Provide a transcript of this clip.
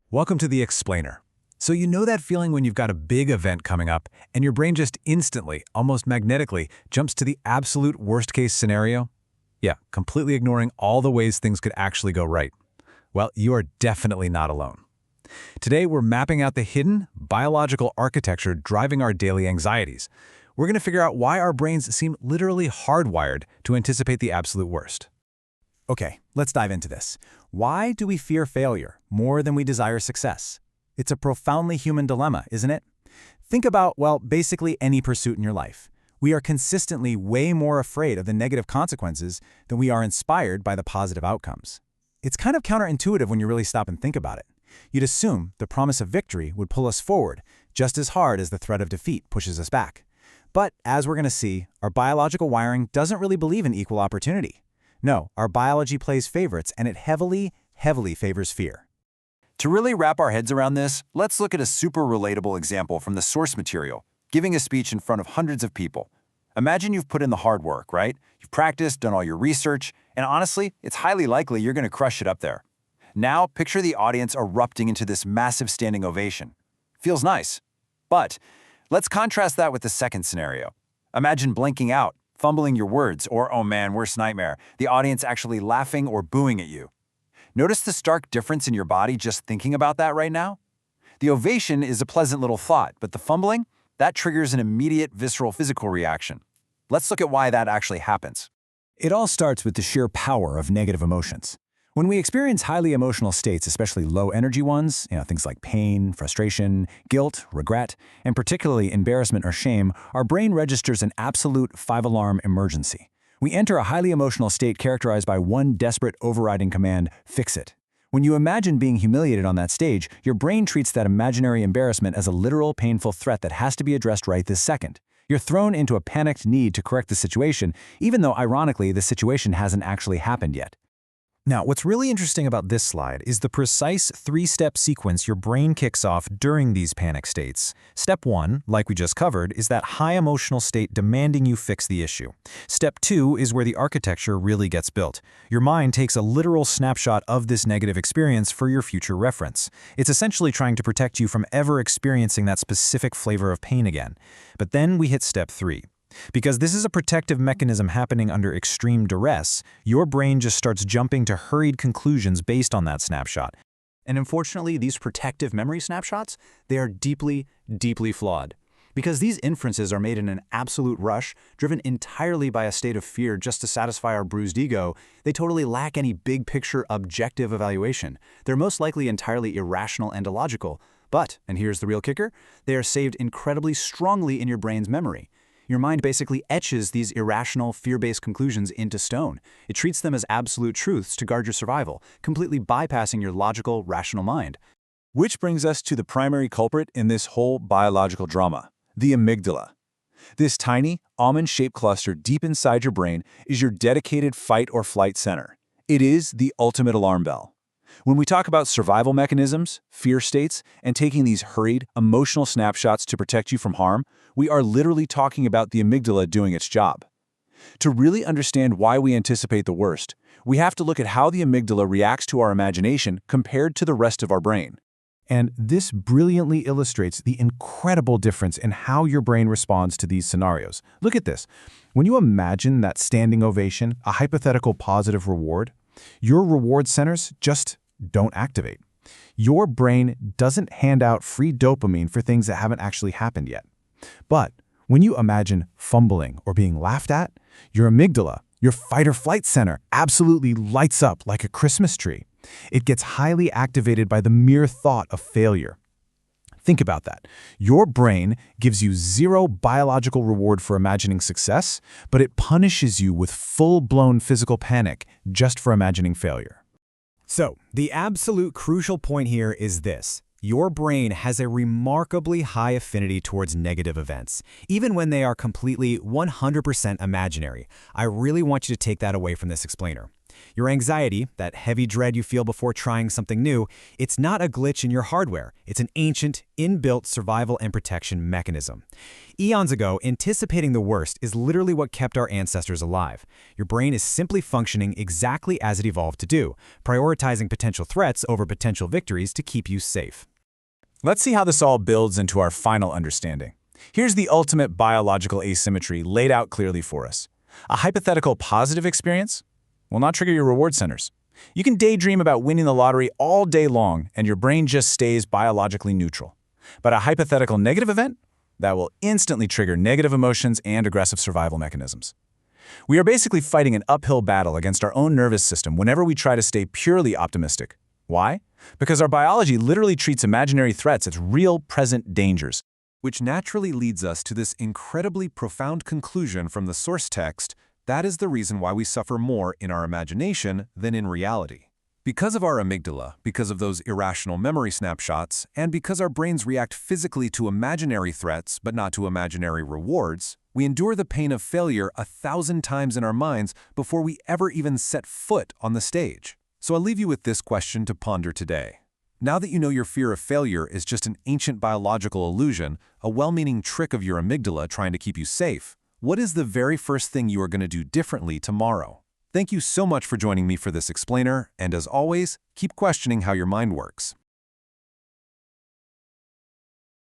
Welcome to the Explainer. So you know that feeling when you've got a big event coming up and your brain just instantly, almost magnetically, jumps to the absolute worst-case scenario? Yeah, completely ignoring all the ways things could actually go right. Well, you are definitely not alone. Today, we're mapping out the hidden biological architecture driving our daily anxieties. We're going to figure out why our brains seem literally hardwired to anticipate the absolute worst. Okay, let's dive into this. Why do we fear failure more than we desire success? It's a profoundly human dilemma, isn't it? Think about, well, basically any pursuit in your life. We are consistently way more afraid of the negative consequences than we are inspired by the positive outcomes. It's kind of counterintuitive when you really stop and think about it. You'd assume the promise of victory would pull us forward just as hard as the threat of defeat pushes us back. But as we're going to see, our biological wiring doesn't really believe in equal opportunity. No, our biology plays favorites, and it heavily favors fear. To really wrap our heads around this, let's look at a super relatable example from the source material, giving a speech in front of hundreds of people. Imagine you've put in the hard work, right? You've practiced, done all your research, and honestly, it's highly likely you're going to crush it up there. Now, picture the audience erupting into this massive standing ovation. Feels nice. But let's contrast that with the second scenario. Imagine blanking out, fumbling your words, or, oh man, worst nightmare, the audience actually laughing or booing at you. Notice the stark difference in your body just thinking about that right now? The ovation is a pleasant little thought, but the fumbling, that triggers an immediate visceral physical reaction. Let's look at why that actually happens. It all starts with the sheer power of negative emotions. When we experience highly emotional states, especially low-energy ones, things like pain, frustration, guilt, regret, and particularly embarrassment or shame, our brain registers an absolute five-alarm emergency. We enter a highly emotional state characterized by one desperate overriding command, fix it. When you imagine being humiliated on that stage, your brain treats that imaginary embarrassment as a literal, painful threat that has to be addressed right this second. You're thrown into a panicked need to correct the situation, even though, ironically, the situation hasn't actually happened yet. Now, what's really interesting about this slide is the precise three-step sequence your brain kicks off during these panic states. Step 1, like we just covered, is that high emotional state demanding you fix the issue. Step 2 is where the architecture really gets built. Your mind takes a literal snapshot of this negative experience for your future reference. It's essentially trying to protect you from ever experiencing that specific flavor of pain again. But then we hit step 3. Because this is a protective mechanism happening under extreme duress, your brain just starts jumping to hurried conclusions based on that snapshot. And unfortunately, these protective memory snapshots, they are deeply flawed. Because these inferences are made in an absolute rush, driven entirely by a state of fear just to satisfy our bruised ego, they totally lack any big-picture objective evaluation. They're most likely entirely irrational and illogical. But, and here's the real kicker, they are saved incredibly strongly in your brain's memory. Your mind basically etches these irrational, fear-based conclusions into stone. It treats them as absolute truths to guard your survival, completely bypassing your logical, rational mind. Which brings us to the primary culprit in this whole biological drama, the amygdala. This tiny, almond-shaped cluster deep inside your brain is your dedicated fight or flight center. It is the ultimate alarm bell. When we talk about survival mechanisms, fear states, and taking these hurried, emotional snapshots to protect you from harm, we are literally talking about the amygdala doing its job. To really understand why we anticipate the worst, we have to look at how the amygdala reacts to our imagination compared to the rest of our brain. And this brilliantly illustrates the incredible difference in how your brain responds to these scenarios. Look at this. When you imagine that standing ovation, a hypothetical positive reward, your reward centers just don't activate. Your brain doesn't hand out free dopamine for things that haven't actually happened yet. But when you imagine fumbling or being laughed at, your amygdala, your fight or flight center, absolutely lights up like a Christmas tree. It gets highly activated by the mere thought of failure. Think about that. Your brain gives you zero biological reward for imagining success, but it punishes you with full-blown physical panic just for imagining failure. So, the absolute crucial point here is this. Your brain has a remarkably high affinity towards negative events, even when they are completely 100% imaginary. I really want you to take that away from this explainer. Your anxiety, that heavy dread you feel before trying something new, it's not a glitch in your hardware. It's an ancient, inbuilt survival and protection mechanism. Eons ago, anticipating the worst is literally what kept our ancestors alive. Your brain is simply functioning exactly as it evolved to do, prioritizing potential threats over potential victories to keep you safe. Let's see how this all builds into our final understanding. Here's the ultimate biological asymmetry laid out clearly for us. A hypothetical positive experience will not trigger your reward centers. You can daydream about winning the lottery all day long, and your brain just stays biologically neutral. But a hypothetical negative event? That will instantly trigger negative emotions and aggressive survival mechanisms. We are basically fighting an uphill battle against our own nervous system whenever we try to stay purely optimistic. Why? Because our biology literally treats imaginary threats as real, present dangers. Which naturally leads us to this incredibly profound conclusion from the source text: that is the reason why we suffer more in our imagination than in reality. Because of our amygdala, because of those irrational memory snapshots, and because our brains react physically to imaginary threats but not to imaginary rewards, we endure the pain of failure 1,000 times in our minds before we ever even set foot on the stage. So I'll leave you with this question to ponder today. Now that you know your fear of failure is just an ancient biological illusion, a well-meaning trick of your amygdala trying to keep you safe, what is the very first thing you are going to do differently tomorrow? Thank you so much for joining me for this explainer, and as always, keep questioning how your mind works.